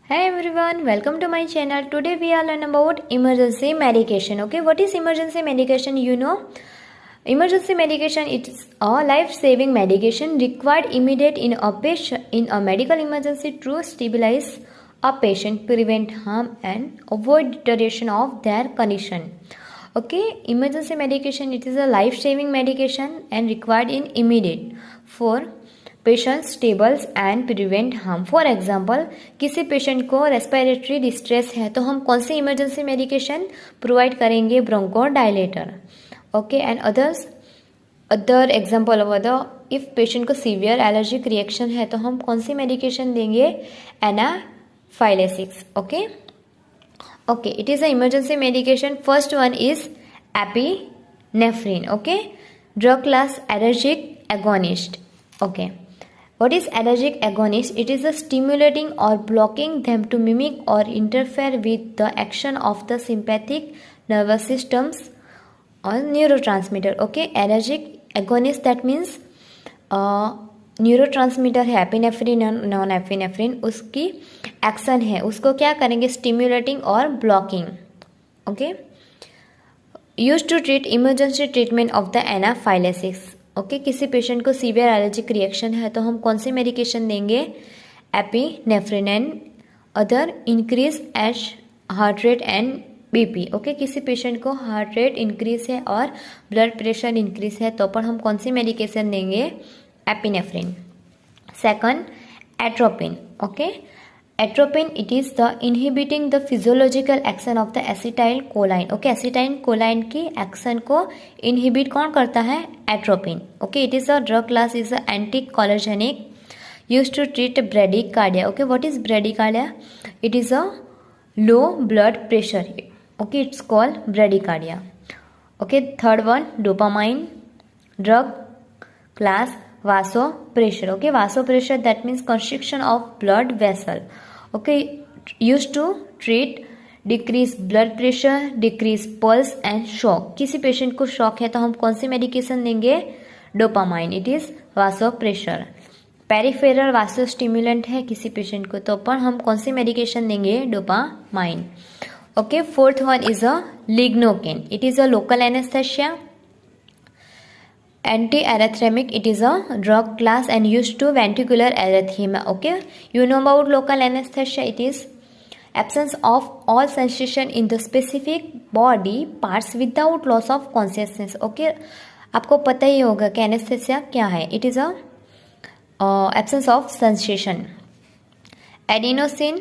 Hi everyone, welcome to my channel. Today we are learn about emergency medication. Okay, what is emergency medication? You know, emergency medication is a life-saving medication required immediate in a patient in a medical emergency to stabilize a patient, prevent harm, and avoid deterioration of their condition. Okay, emergency medication it is a life-saving medication and required in immediate for patient stables and prevent harm. For example किसी patient को respiratory distress है तो हम कौन सी emergency medication provide करेंगे? Bronchodilator. Okay, and other example of other if patient को severe allergic reaction है तो हम कौन सी मेडिकेशन देंगे? Anaphylaxis. Okay okay, it is a emergency medication. First one is epinephrine. Okay, drug class allergic agonist. Okay, what is allergic agonist? It is a stimulating or blocking them to mimic or interfere with the action of the sympathetic nervous systems or neurotransmitter. Okay, allergic agonist that means neurotransmitter है epinephrine non epinephrine, उसकी action है उसको क्या करेंगे? Stimulating और blocking. Okay, use to treat emergency treatment of the anaphylaxis. Okay, किसी patient को severe allergic reaction है तो हम कौन सी मेडिकेशन देंगे? Epinephrine. And other increase as heart rate and BP. Okay, किसी पेशेंट को हार्ट रेट इंक्रीज है और ब्लड प्रेशर इंक्रीज है तो पर हम कौन सी मेडिकेशन देंगे? Epinephrine. Second, atropine. Okay, atropine it is the inhibiting the physiological action of the acetylcholine. Okay, acetylcholine की एक्शन को इनहिबिट कौन करता है? Atropine. Okay, it is a drug class, is a anticholinergic use to treat bradycardia. Okay, what is bradycardia? It is a low blood pressure. Okay, it's called bradycardia. Okay, third one, dopamine drug class vasopressor. Okay, vasopressor that means constriction of blood vessel. Okay, used to treat decrease blood pressure, decrease pulse and shock. किसी patient को shock है तो हम कौन सी medication देंगे? Dopamine. It is vasopressor. Peripheral vasostimulant है किसी पेशेंट को तो पर हम कौन सी मेडिकेशन देंगे? Dopamine. Okay, fourth one is a lignocaine. It is a local anaesthesia, anti-arrhythmic. It is a drug class and used to ventricular arrhythmia. Okay, you know about local anesthesia. It is absence of all sensation in the specific body parts without loss of consciousness. Okay, आपको पता ही होगा कि anaesthesia क्या है. It is a absence of sensation. Adenosine